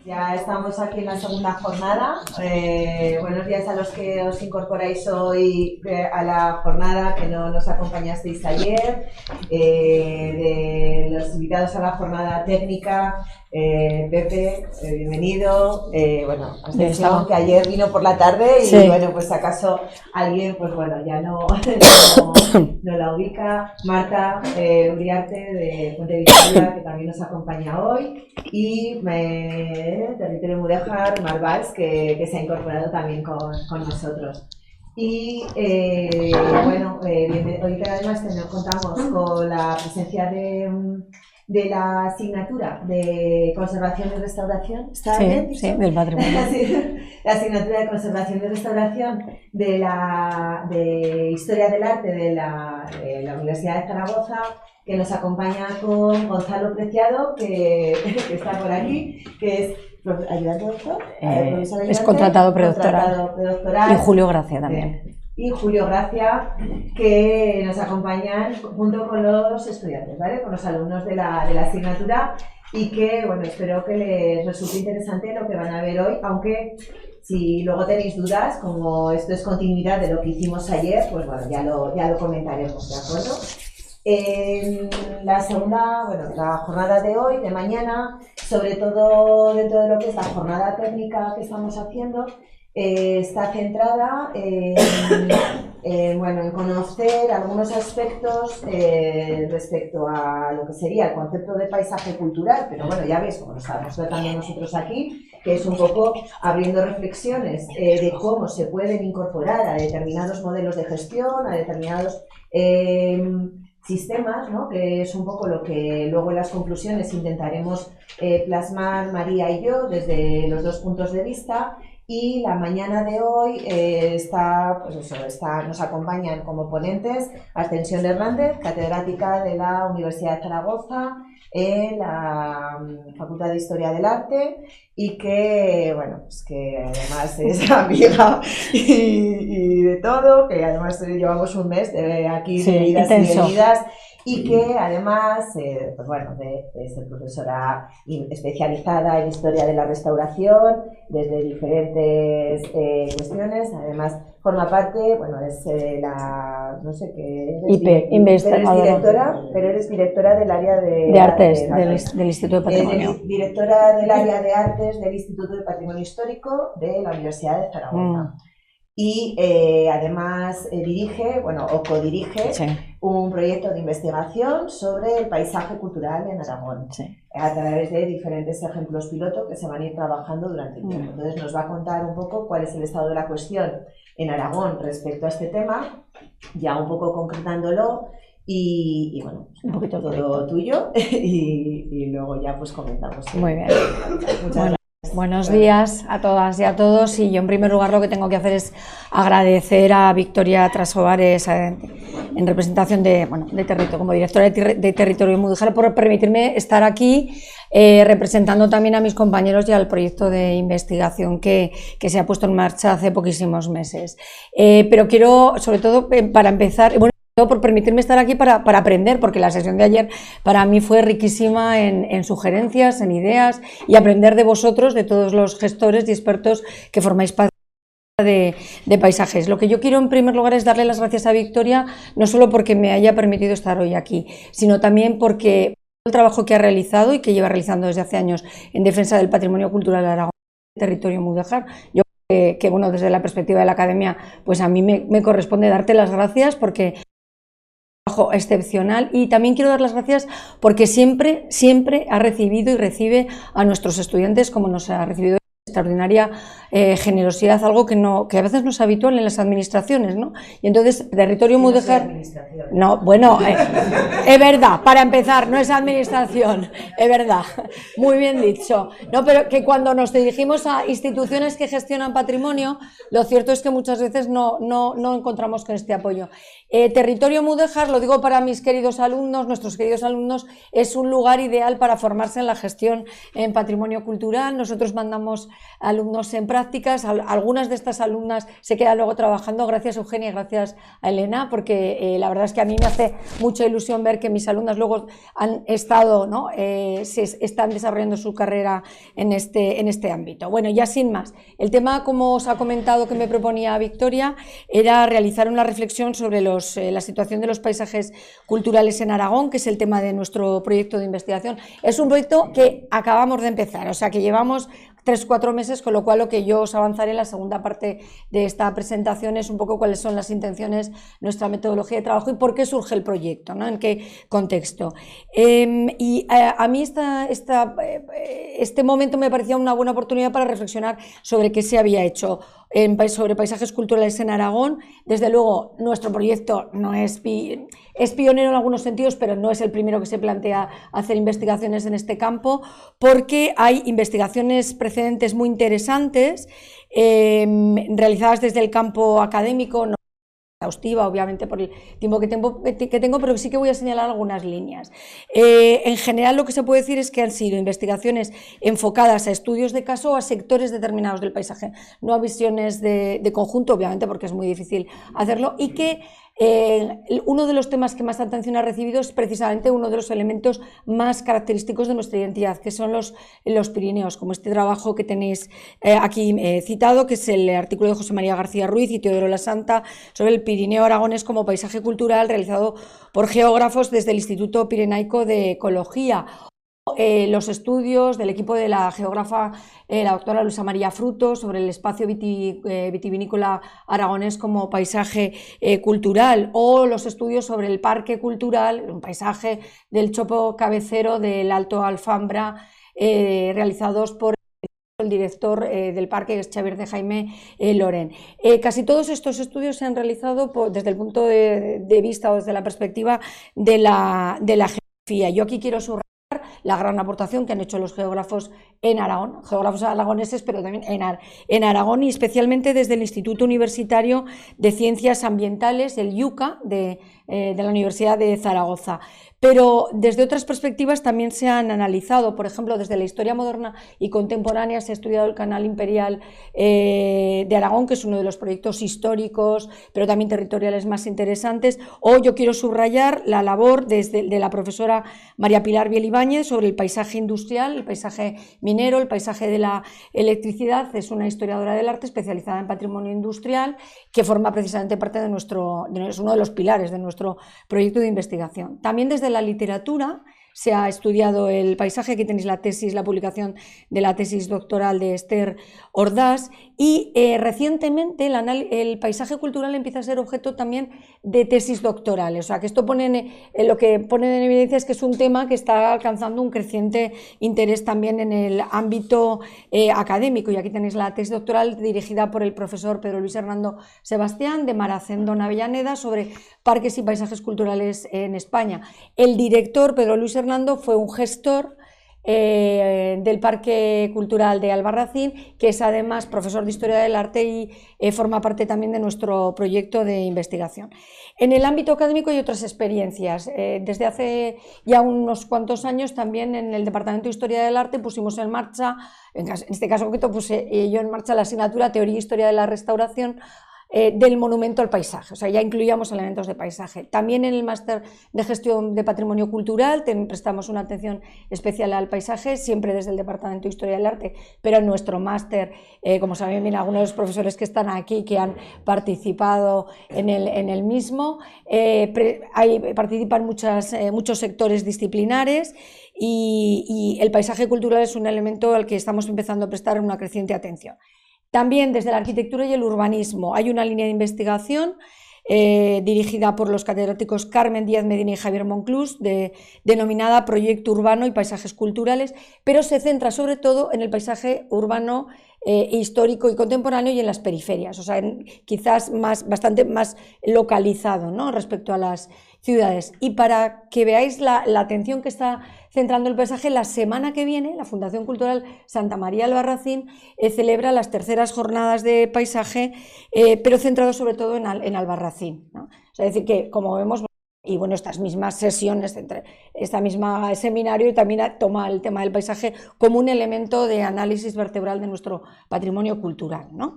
Ya estamos aquí en la segunda jornada. Buenos días a los que os incorporáis hoy a la jornada, que no nos acompañasteis ayer, de los invitados a la jornada técnica. Pepe, bienvenido. Bueno, has dicho que ayer vino por la tarde y sí. Bueno, pues acaso alguien, pues bueno, ya no la ubica. Marta Uriarte de Fuente Victoria, que también nos acompaña hoy, y Territorio Mudéjar, Mar Valls, que se ha incorporado también con nosotros. Y bueno, hoy además contamos con la presencia de la asignatura de Conservación y Restauración. ¿Está bien? Sí, del patrimonio. La asignatura de Conservación y Restauración de Historia del Arte de la Universidad de Zaragoza, que nos acompaña con Gonzalo Preciado, que está por aquí, que es ayudante doctor, es contratado predoctoral, y Julio Gracia también. Y Julio Gracia, que nos acompañan junto con los estudiantes, ¿vale? Con los alumnos de la asignatura, y que, bueno, espero que les resulte interesante lo que van a ver hoy, aunque si luego tenéis dudas, como esto es continuidad de lo que hicimos ayer, pues bueno, ya lo comentaremos, ¿de acuerdo? La segunda, bueno, la jornada de hoy, de mañana, sobre todo dentro de lo que es la jornada técnica que estamos haciendo, está centrada en conocer algunos aspectos respecto a lo que sería el concepto de paisaje cultural, pero bueno, ya veis, como lo sabemos ver también nosotros aquí, que es un poco abriendo reflexiones de cómo se pueden incorporar a determinados modelos de gestión, a determinados sistemas, ¿no? Que es un poco lo que luego en las conclusiones intentaremos plasmar María y yo desde los dos puntos de vista. Y la mañana de hoy nos acompañan como ponentes Ascensión Hernández, catedrática de la Universidad de Zaragoza en la Facultad de Historia del Arte, y que, bueno, pues que además es amiga y de todo, que además llevamos un mes aquí de idas y venidas. Y que además, pues bueno, de ser profesora especializada en historia de la restauración, desde diferentes cuestiones. Además, forma parte, bueno, es no sé qué eres, pero eres directora del área de artes del Instituto de Patrimonio. Directora del área de artes del Instituto de Patrimonio Histórico de la Universidad de Zaragoza. Y además dirige, bueno, o codirige un proyecto de investigación sobre el paisaje cultural en Aragón, a través de diferentes ejemplos piloto que se van a ir trabajando durante el tiempo. Entonces nos va a contar un poco cuál es el estado de la cuestión en Aragón respecto a este tema, ya un poco concretándolo, y bueno, un poquito todo tuyo, y luego ya pues comentamos. Muy bien. Muchas gracias. Buenos días a todas y a todos, y yo en primer lugar lo que tengo que hacer es agradecer a Victoria Trasovares en representación de Territorio, como directora de Territorio Mudéjar, por permitirme estar aquí representando también a mis compañeros y al proyecto de investigación que se ha puesto en marcha hace poquísimos meses. Pero quiero, sobre todo, para empezar, por permitirme estar aquí para aprender, porque la sesión de ayer para mí fue riquísima en sugerencias, en ideas, y aprender de vosotros, de todos los gestores y expertos que formáis parte de paisajes. Lo que yo quiero en primer lugar es darle las gracias a Victoria, no solo porque me haya permitido estar hoy aquí, sino también porque el trabajo que ha realizado y que lleva realizando desde hace años en defensa del patrimonio cultural de Aragón, Territorio Mudéjar. Yo que bueno, desde la perspectiva de la academia, pues a mí me corresponde darte las gracias, porque excepcional, y también quiero dar las gracias porque siempre ha recibido y recibe a nuestros estudiantes como nos ha recibido, extraordinaria generosidad, algo que a veces no es habitual en las administraciones, ¿no? Y entonces, Territorio Mudéjar... No, bueno, es verdad, para empezar, no es administración, es verdad, muy bien dicho. No, pero que cuando nos dirigimos a instituciones que gestionan patrimonio, lo cierto es que muchas veces no encontramos con este apoyo. Territorio Mudéjar, lo digo para mis queridos alumnos, nuestros queridos alumnos, es un lugar ideal para formarse en la gestión en patrimonio cultural. Nosotros mandamos alumnos en prácticas. Algunas de estas alumnas se quedan luego trabajando, gracias a Eugenia y gracias a Elena, porque la verdad es que a mí me hace mucha ilusión ver que mis alumnas luego han estado, ¿no? Se están desarrollando su carrera en este ámbito. Bueno, ya sin más, el tema, como os ha comentado, que me proponía Victoria, era realizar una reflexión sobre la situación de los paisajes culturales en Aragón, que es el tema de nuestro proyecto de investigación. Es un proyecto que acabamos de empezar, o sea que llevamos 3-4 meses, con lo cual lo que yo os avanzaré en la segunda parte de esta presentación es un poco cuáles son las intenciones, nuestra metodología de trabajo y por qué surge el proyecto, ¿no? En qué contexto. A mí este momento me parecía una buena oportunidad para reflexionar sobre qué se había hecho sobre paisajes culturales en Aragón. Desde luego, nuestro proyecto no es pionero en algunos sentidos, pero no es el primero que se plantea hacer investigaciones en este campo, porque hay investigaciones precedentes muy interesantes realizadas desde el campo académico, no exhaustiva, obviamente, por el tiempo que tengo, pero sí que voy a señalar algunas líneas. En general, lo que se puede decir es que han sido investigaciones enfocadas a estudios de caso o a sectores determinados del paisaje, no a visiones de conjunto, obviamente, porque es muy difícil hacerlo, y que uno de los temas que más atención ha recibido es precisamente uno de los elementos más característicos de nuestra identidad, que son los Pirineos, como este trabajo que tenéis aquí citado, que es el artículo de José María García Ruiz y Teodoro Lasanta sobre el Pirineo aragonés como paisaje cultural, realizado por geógrafos desde el Instituto Pirenaico de Ecología. Los estudios del equipo de la geógrafa, la doctora Luisa María Fruto, sobre el espacio vitivinícola aragonés como paisaje cultural, o los estudios sobre el parque cultural, un paisaje del Chopo Cabecero del Alto Alfambra, realizados por el director del parque, que es Xavier de Jaime Loren. Casi todos estos estudios se han realizado desde el punto de vista o desde la perspectiva de la geografía. Yo aquí quiero subrayar la gran aportación que han hecho los geógrafos en Aragón, geógrafos aragoneses, pero también en Aragón, y especialmente desde el Instituto Universitario de Ciencias Ambientales, el IUCA, de la Universidad de Zaragoza. Pero desde otras perspectivas también se han analizado, por ejemplo, desde la historia moderna y contemporánea se ha estudiado el Canal Imperial de Aragón, que es uno de los proyectos históricos, pero también territoriales más interesantes, o yo quiero subrayar la labor de la profesora María Pilar Biel Ibáñez sobre el paisaje industrial, el paisaje minero, el paisaje de la electricidad. Es una historiadora del arte especializada en patrimonio industrial que forma precisamente parte es uno de los pilares de nuestro proyecto de investigación. También desde la literatura se ha estudiado el paisaje. Aquí tenéis la publicación de la tesis doctoral de Esther Ordaz, y recientemente el paisaje cultural empieza a ser objeto también de tesis doctorales. O sea, que esto lo que pone en evidencia es que es un tema que está alcanzando un creciente interés también en el ámbito académico. Y aquí tenéis la tesis doctoral dirigida por el profesor Pedro Luis Hernando Sebastián, de Maracendón Avellaneda, sobre parques y paisajes culturales en España. El director, Pedro Luis Hernando, fue un gestor del Parque Cultural de Albarracín, que es además profesor de Historia del Arte y forma parte también de nuestro proyecto de investigación. En el ámbito académico hay otras experiencias. Desde hace ya unos cuantos años también en el Departamento de Historia del Arte pusimos en marcha, en este caso concreto puse yo en marcha la asignatura Teoría e Historia de la Restauración, del monumento al paisaje, o sea, ya incluíamos elementos de paisaje. También en el máster de gestión de patrimonio cultural prestamos una atención especial al paisaje, siempre desde el Departamento de Historia del Arte, pero en nuestro máster, como saben bien algunos de los profesores que están aquí, que han participado en el mismo, participan muchos sectores disciplinares, y el paisaje cultural es un elemento al que estamos empezando a prestar una creciente atención. También desde la arquitectura y el urbanismo hay una línea de investigación dirigida por los catedráticos Carmen Díaz Medina y Javier Monclús, denominada Proyecto Urbano y Paisajes Culturales, pero se centra sobre todo en el paisaje urbano histórico y contemporáneo y en las periferias, o sea, quizás bastante más localizado, ¿no?, respecto a las ciudades. Y para que veáis la atención que está centrando el paisaje, la semana que viene la Fundación Cultural Santa María Albarracín celebra las terceras jornadas de paisaje, pero centrado sobre todo en Albarracín, ¿no? O sea, es decir, que como vemos, y bueno, estas mismas sesiones, esta misma seminario también toma el tema del paisaje como un elemento de análisis vertebral de nuestro patrimonio cultural, ¿no?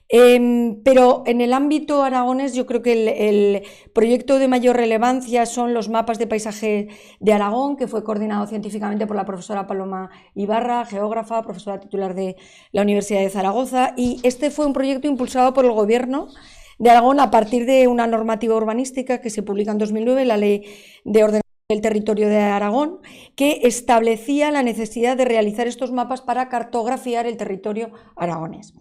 Pero en el ámbito aragonés yo creo que el proyecto de mayor relevancia son los mapas de paisaje de Aragón, que fue coordinado científicamente por la profesora Paloma Ibarra, geógrafa, profesora titular de la Universidad de Zaragoza, y este fue un proyecto impulsado por el Gobierno de Aragón a partir de una normativa urbanística que se publica en 2009, la Ley de Ordenación del Territorio de Aragón, que establecía la necesidad de realizar estos mapas para cartografiar el territorio aragonés.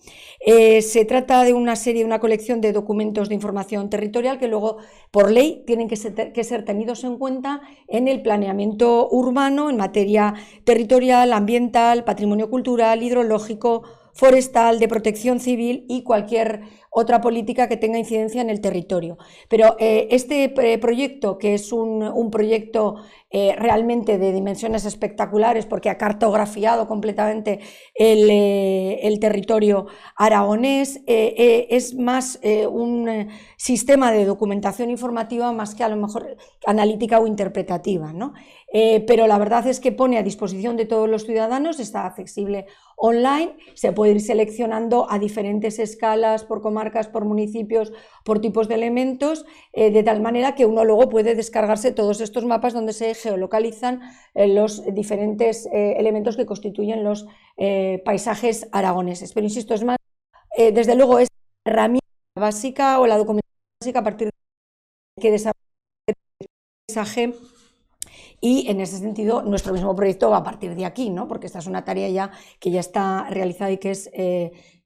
Se trata de una colección de documentos de información territorial que luego, por ley, tienen que ser tenidos en cuenta en el planeamiento urbano en materia territorial, ambiental, patrimonio cultural, hidrológico, forestal, de protección civil y cualquier otra política que tenga incidencia en el territorio. Pero este proyecto, que es un proyecto realmente de dimensiones espectaculares porque ha cartografiado completamente el territorio aragonés, es más un sistema de documentación informativa más que a lo mejor analítica o interpretativa, ¿no? Pero la verdad es que pone a disposición de todos los ciudadanos, está accesible online, se puede ir seleccionando a diferentes escalas, por comarcas, por municipios, por tipos de elementos, de tal manera que uno luego puede descargarse todos estos mapas donde se geolocalizan los diferentes elementos que constituyen los paisajes aragoneses. Pero insisto, es más, desde luego es la herramienta básica o la documentación básica a partir de que desarrolla el paisaje. Y en ese sentido, nuestro mismo proyecto va a partir de aquí, ¿no? Porque esta es una tarea que ya está realizada y que es,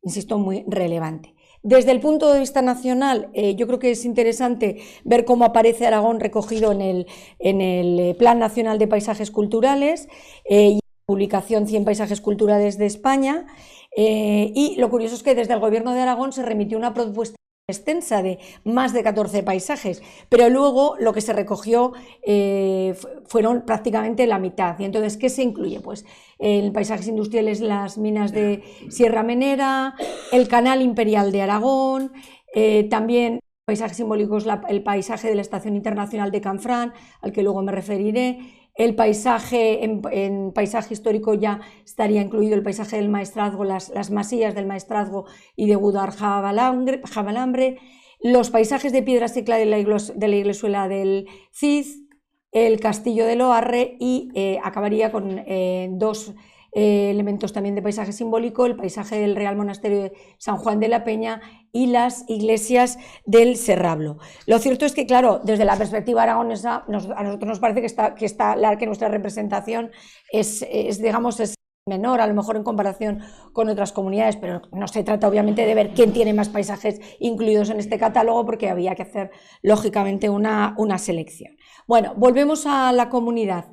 insisto, muy relevante. Desde el punto de vista nacional, yo creo que es interesante ver cómo aparece Aragón recogido en el Plan Nacional de Paisajes Culturales y la publicación 100 Paisajes Culturales de España. Y lo curioso es que desde el Gobierno de Aragón se remitió una propuesta extensa de más de 14 paisajes, pero luego lo que se recogió fueron prácticamente la mitad. Y entonces, ¿qué se incluye? Pues en paisajes industriales las minas de Sierra Menera, el Canal Imperial de Aragón, también paisajes simbólicos, el paisaje de la Estación Internacional de Canfrán, al que luego me referiré. El paisaje, en paisaje histórico ya estaría incluido el paisaje del Maestrazgo, las masías del Maestrazgo y de Gudar-Jabalambre, los paisajes de piedra cicla de la iglesuela del Cid, el castillo de Loarre y acabaría con dos elementos también de paisaje simbólico, el paisaje del Real Monasterio de San Juan de la Peña y las iglesias del Serrablo. Lo cierto es que, claro, desde la perspectiva aragonesa, a nosotros nos parece que nuestra representación es menor, a lo mejor en comparación con otras comunidades, pero no se trata obviamente de ver quién tiene más paisajes incluidos en este catálogo, porque había que hacer lógicamente una selección. Bueno, volvemos a la comunidad.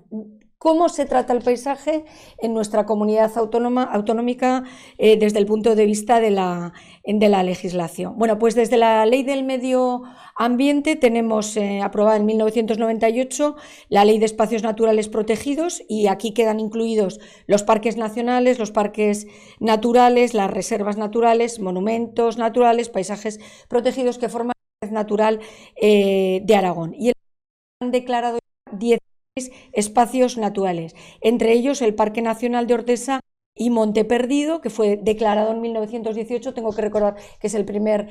¿Cómo se trata el paisaje en nuestra comunidad autonómica desde el punto de vista de la legislación? Bueno, pues desde la Ley del Medio Ambiente tenemos aprobada en 1998 la Ley de Espacios Naturales Protegidos, y aquí quedan incluidos los parques nacionales, los parques naturales, las reservas naturales, monumentos naturales, paisajes protegidos que forman la red natural de Aragón. Y han declarado 10 espacios naturales, entre ellos el Parque Nacional de Ortesa y Monte Perdido, que fue declarado en 1918, tengo que recordar que es el primer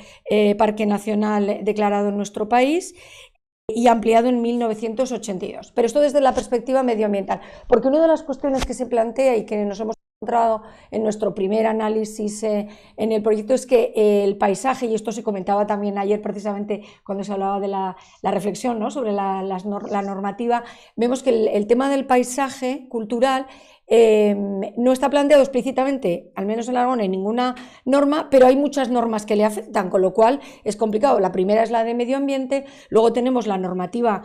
parque nacional declarado en nuestro país, y ampliado en 1982. Pero esto desde la perspectiva medioambiental, porque una de las cuestiones que se plantea y que nos hemos encontrado en nuestro primer análisis en el proyecto es que el paisaje, y esto se comentaba también ayer precisamente cuando se hablaba de la reflexión, ¿no?, sobre la normativa, vemos que el tema del paisaje cultural no está planteado explícitamente, al menos en Aragón, en ninguna norma, pero hay muchas normas que le afectan, con lo cual es complicado. La primera es la de medio ambiente, luego tenemos la normativa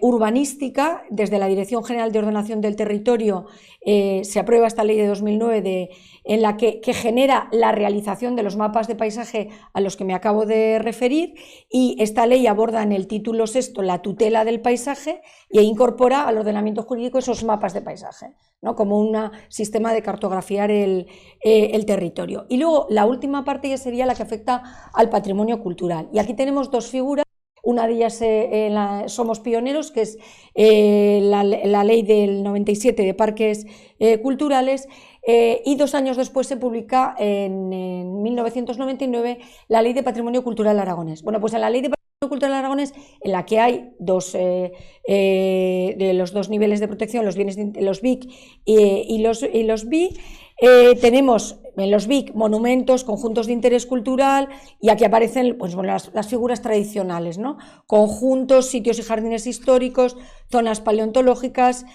urbanística. Desde la Dirección General de Ordenación del Territorio se aprueba esta ley de 2009 en la que genera la realización de los mapas de paisaje a los que me acabo de referir, y esta ley aborda en el título sexto la tutela del paisaje e incorpora al ordenamiento jurídico esos mapas de paisaje, ¿no?, como un sistema de cartografiar el territorio. Y luego la última parte ya sería la que afecta al patrimonio cultural, y aquí tenemos dos figuras. Una de ellas Somos Pioneros, que es la ley del 97 de parques culturales, y 2 años después se publica en 1999 la Ley de Patrimonio Cultural Aragonés. Bueno, pues en la Ley de Patrimonio Cultural Aragonés, en la que hay de los 2 niveles de protección, los BIC y los BI, tenemos en los BIC monumentos, conjuntos de interés cultural, y aquí aparecen pues, bueno, las figuras tradicionales, ¿no? Conjuntos, sitios y jardines históricos, zonas paleontológicas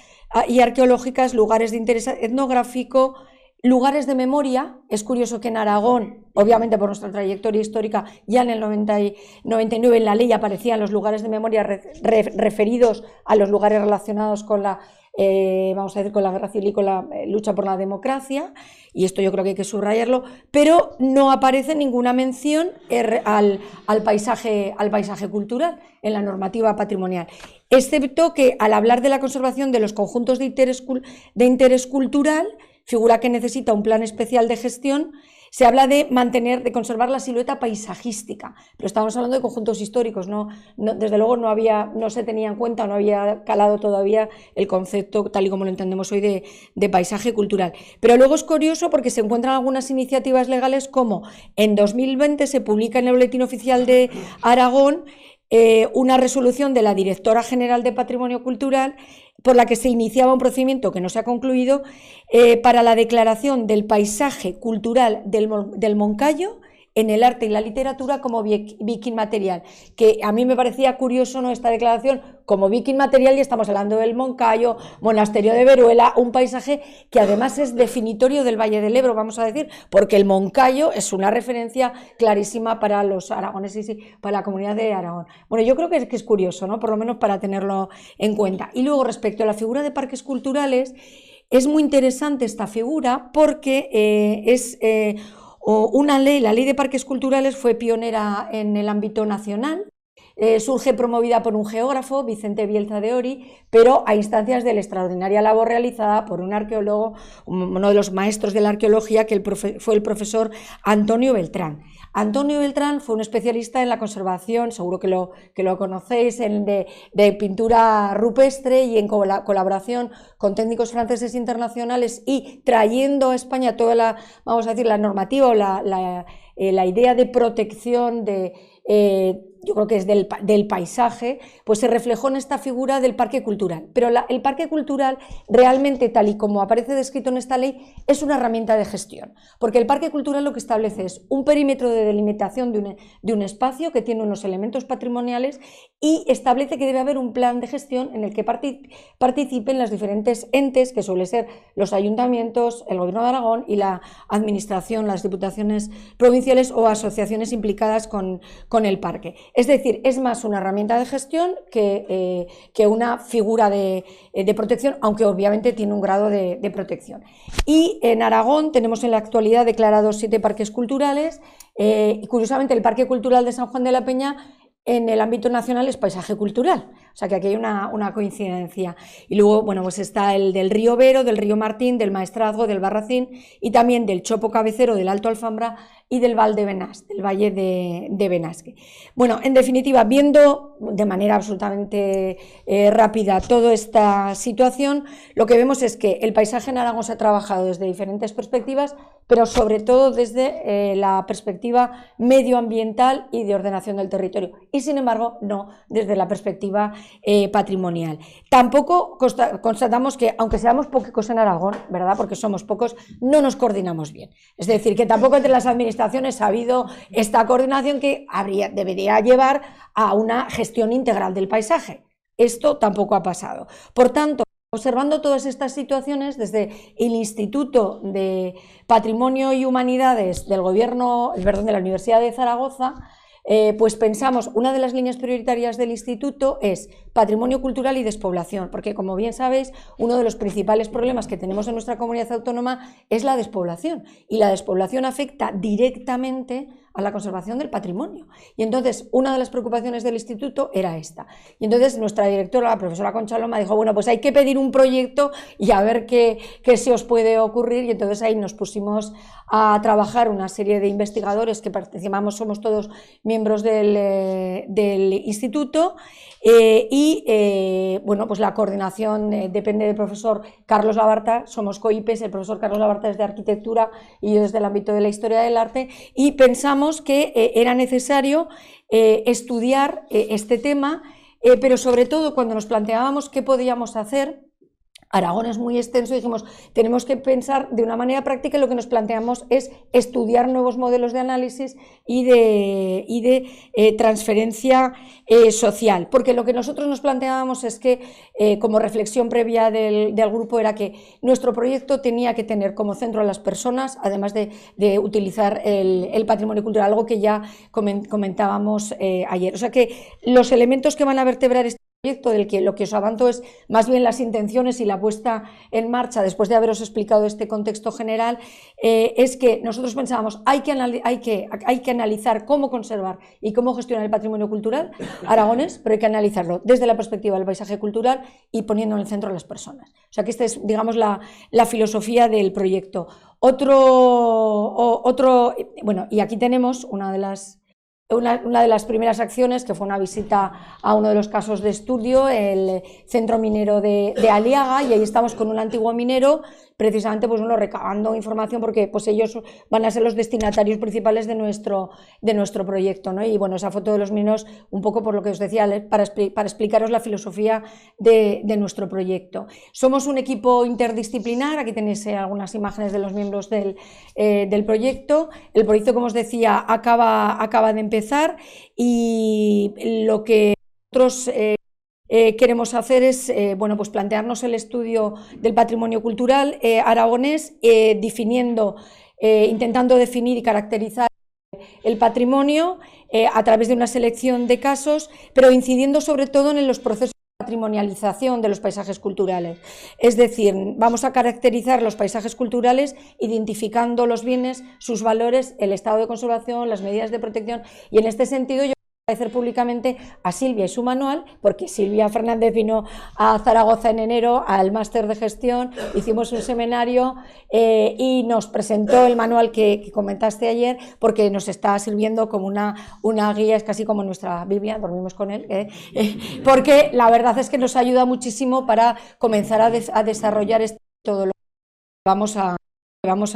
y arqueológicas, lugares de interés etnográfico, lugares de memoria. Es curioso que en Aragón, obviamente por nuestra trayectoria histórica, ya en el 99 en la ley aparecían los lugares de memoria referidos a los lugares relacionados con la vamos a decir, con la guerra civil y con la lucha por la democracia, y esto yo creo que hay que subrayarlo, pero no aparece ninguna mención al paisaje cultural en la normativa patrimonial, excepto que al hablar de la conservación de los conjuntos de interés cultural, figura que necesita un plan especial de gestión. Se habla de conservar la silueta paisajística, pero estamos hablando de conjuntos históricos, desde luego no se tenía en cuenta, no había calado todavía el concepto tal y como lo entendemos hoy de paisaje cultural. Pero luego es curioso porque se encuentran algunas iniciativas legales, como en 2020 se publica en el Boletín Oficial de Aragón una resolución de la Directora General de Patrimonio Cultural por la que se iniciaba un procedimiento que no se ha concluido para la declaración del paisaje cultural del Moncayo en el arte y la literatura como BIC inmaterial, que a mí me parecía curioso, ¿no?, esta declaración como BIC inmaterial, y estamos hablando del Moncayo, monasterio de Veruela, un paisaje que además es definitorio del Valle del Ebro, vamos a decir, porque el Moncayo es una referencia clarísima para los aragoneses y para la comunidad de Aragón. Bueno, yo creo que es curioso, ¿no?, por lo menos para tenerlo en cuenta. Y luego, respecto a la figura de parques culturales, es muy interesante esta figura porque una ley, la Ley de Parques Culturales, fue pionera en el ámbito nacional. Surge promovida por un geógrafo, Vicente Bielza de Ori, pero a instancias de la extraordinaria labor realizada por un arqueólogo, uno de los maestros de la arqueología, que fue el profesor Antonio Beltrán. Antonio Beltrán fue un especialista en la conservación, seguro que lo conocéis, de pintura rupestre, y en colaboración con técnicos franceses internacionales y trayendo a España toda la normativa o la idea de protección yo creo que es del paisaje, pues se reflejó en esta figura del parque cultural. Pero el parque cultural realmente, tal y como aparece descrito en esta ley, es una herramienta de gestión, porque el parque cultural lo que establece es un perímetro de delimitación de un espacio que tiene unos elementos patrimoniales, y establece que debe haber un plan de gestión en el que participen los diferentes entes, que suelen ser los ayuntamientos, el Gobierno de Aragón y la administración, las diputaciones provinciales o asociaciones implicadas con el parque. Es decir, es más una herramienta de gestión que una figura de protección, aunque obviamente tiene un grado de protección. Y en Aragón tenemos en la actualidad declarados 7 parques culturales, y curiosamente el Parque Cultural de San Juan de la Peña en el ámbito nacional es paisaje cultural, o sea que aquí hay una coincidencia. Y luego, bueno, pues está el del río Vero, del río Martín, del Maestrazgo, del Barracín, y también del Chopo Cabecero, del Alto Alfambra y del Val de Benás, del Valle de Benasque. Bueno, en definitiva, viendo de manera absolutamente rápida toda esta situación, lo que vemos es que el paisaje en Aragón se ha trabajado desde diferentes perspectivas, pero sobre todo desde la perspectiva medioambiental y de ordenación del territorio, y sin embargo no desde la perspectiva patrimonial. Tampoco constatamos que, aunque seamos pocos en Aragón, ¿verdad?, porque somos pocos, no nos coordinamos bien. Es decir, que tampoco entre las administraciones ha habido esta coordinación que debería llevar a una gestión integral del paisaje. Esto tampoco ha pasado. Por tanto, observando todas estas situaciones, desde el Instituto de Patrimonio y Humanidades de la Universidad de Zaragoza, pues pensamos, una de las líneas prioritarias del instituto es patrimonio cultural y despoblación, porque, como bien sabéis, uno de los principales problemas que tenemos en nuestra comunidad autónoma es la despoblación, y la despoblación afecta directamente a la conservación del patrimonio. Y entonces una de las preocupaciones del instituto era esta. Y entonces nuestra directora, la profesora Concha Loma, dijo, bueno, pues hay que pedir un proyecto y a ver qué se os puede ocurrir. Y entonces ahí nos pusimos a trabajar una serie de investigadores que participamos, somos todos miembros del instituto, bueno, pues la coordinación depende del profesor Carlos Labarta, somos COIPES, el profesor Carlos Labarta es de arquitectura y yo desde el ámbito de la historia del arte, y pensamos que era necesario estudiar este tema, pero sobre todo cuando nos planteábamos qué podíamos hacer. Aragón es muy extenso y dijimos, tenemos que pensar de una manera práctica, y lo que nos planteamos es estudiar nuevos modelos de análisis y de transferencia social, porque lo que nosotros nos planteábamos es que, como reflexión previa del grupo, era que nuestro proyecto tenía que tener como centro a las personas, además de utilizar el patrimonio cultural, algo que ya comentábamos ayer. O sea que los elementos que van a vertebrar este proyecto, del que lo que os avanzo es más bien las intenciones y la puesta en marcha, después de haberos explicado este contexto general, es que nosotros pensábamos hay que analizar cómo conservar y cómo gestionar el patrimonio cultural aragonés, pero hay que analizarlo desde la perspectiva del paisaje cultural y poniendo en el centro a las personas. O sea que esta es, digamos, la filosofía del proyecto. Bueno, y aquí tenemos una de las primeras acciones, que fue una visita a uno de los casos de estudio, el centro minero de Aliaga, y ahí estamos con un antiguo minero, precisamente pues bueno, recabando información, porque pues ellos van a ser los destinatarios principales de nuestro proyecto, ¿no? Y bueno, esa foto de los mineros, un poco por lo que os decía, para explicaros la filosofía de nuestro proyecto. Somos un equipo interdisciplinar, aquí tenéis algunas imágenes de los miembros del proyecto. El proyecto, como os decía, acaba de empezar, y lo que nosotros queremos hacer es bueno, pues plantearnos el estudio del patrimonio cultural aragonés, intentando definir y caracterizar el patrimonio a través de una selección de casos, pero incidiendo sobre todo en los procesos de patrimonialización de los paisajes culturales. Es decir, vamos a caracterizar los paisajes culturales identificando los bienes, sus valores, el estado de conservación, las medidas de protección, y en este sentido yo agradecer públicamente a Silvia y su manual, porque Silvia Fernández vino a Zaragoza en enero al máster de gestión, hicimos un seminario y nos presentó el manual que comentaste ayer, porque nos está sirviendo como una guía, es casi como nuestra Biblia, dormimos con él, porque la verdad es que nos ayuda muchísimo para comenzar a desarrollar todo lo que vamos a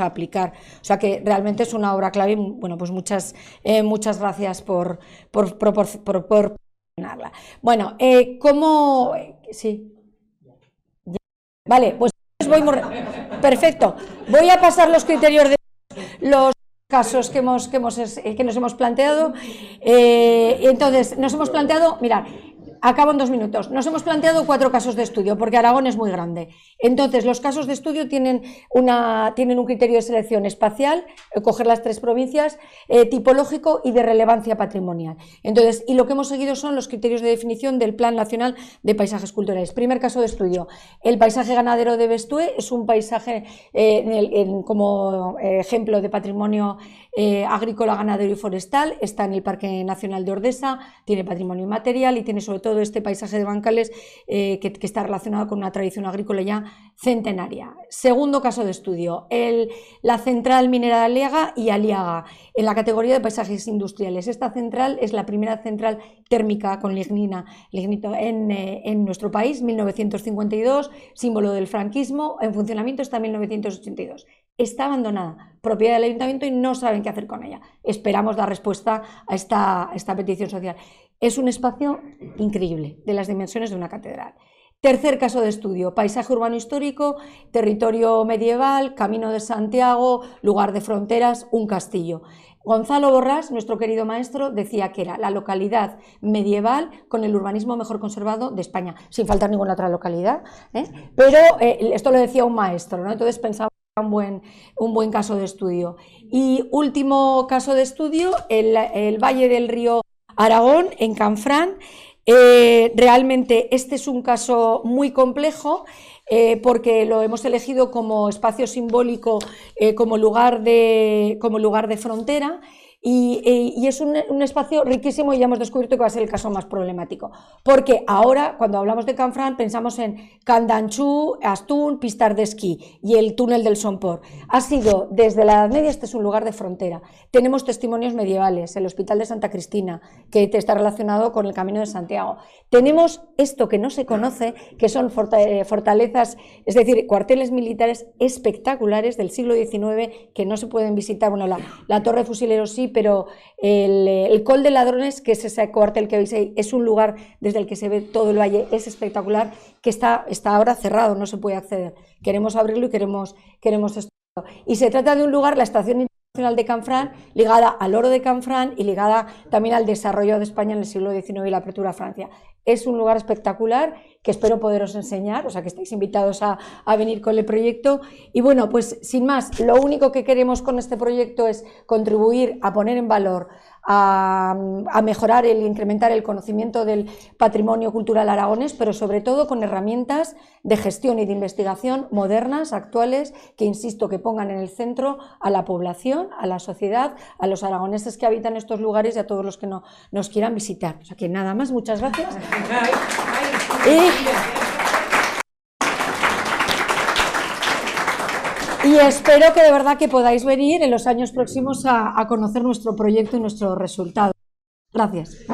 aplicar. O sea que realmente es una obra clave y bueno, pues muchas gracias por proporcionarla. Bueno, ¿cómo? Sí. Vale, pues perfecto. Voy a pasar los criterios de los casos que nos hemos planteado. Entonces, nos hemos planteado, mirad, acabo en 2 minutos. Nos hemos planteado 4 casos de estudio, porque Aragón es muy grande. Entonces, los casos de estudio tienen un criterio de selección espacial, coger las 3 provincias, tipológico y de relevancia patrimonial. Entonces, y lo que hemos seguido son los criterios de definición del Plan Nacional de Paisajes Culturales. Primer caso de estudio, el paisaje ganadero de Bestué, es un paisaje como ejemplo de patrimonio agrícola, ganadero y forestal, está en el Parque Nacional de Ordesa, tiene patrimonio inmaterial y tiene sobre todo este paisaje de bancales que está relacionado con una tradición agrícola ya centenaria. Segundo caso de estudio, la central minera de Aliaga y Aliaga, en la categoría de paisajes industriales. Esta central es la primera central térmica con lignito en nuestro país, 1952, símbolo del franquismo, en funcionamiento hasta 1982. Está abandonada, propiedad del ayuntamiento, y no saben qué hacer con ella. Esperamos dar respuesta a esta petición social. Es un espacio increíble, de las dimensiones de una catedral. Tercer caso de estudio, paisaje urbano histórico, territorio medieval, Camino de Santiago, lugar de fronteras, un castillo. Gonzalo Borrás, nuestro querido maestro, decía que era la localidad medieval con el urbanismo mejor conservado de España, sin faltar ninguna otra localidad, pero esto lo decía un maestro, ¿no? Entonces pensaba un buen caso de estudio. Y último caso de estudio, el Valle del Río Aragón, en Canfrán. Realmente este es un caso muy complejo porque lo hemos elegido como espacio simbólico, como lugar de frontera, Y es un espacio riquísimo y ya hemos descubierto que va a ser el caso más problemático, porque ahora cuando hablamos de Canfranc pensamos en Candanchú, Astún, pistas de esquí y el túnel del Somport. Ha sido desde la Edad Media, este es un lugar de frontera. Tenemos testimonios medievales, el Hospital de Santa Cristina, que está relacionado con el Camino de Santiago. Tenemos esto que no se conoce, que son fortalezas, es decir, cuarteles militares espectaculares del siglo XIX que no se pueden visitar. Bueno, la Torre de Fusileros sí, pero el Col de Ladrones, que es ese cuartel que veis ahí, es un lugar desde el que se ve todo el valle, es espectacular, que está ahora cerrado, no se puede acceder. Queremos abrirlo y queremos esto. Y se trata de un lugar, la Estación Internacional de Canfranc, ligada al oro de Canfranc y ligada también al desarrollo de España en el siglo XIX y la apertura a Francia. Es un lugar espectacular que espero poderos enseñar, o sea que estáis invitados a venir con el proyecto. Y bueno, pues sin más, lo único que queremos con este proyecto es contribuir a poner en valor, a mejorar y incrementar el conocimiento del patrimonio cultural aragonés, pero sobre todo con herramientas de gestión y de investigación modernas, actuales, que insisto, que pongan en el centro a la población, a la sociedad, a los aragoneses que habitan estos lugares y a todos los que nos quieran visitar. O sea que nada más, muchas gracias. Y espero que de verdad que podáis venir en los años próximos a conocer nuestro proyecto y nuestros resultados. Gracias.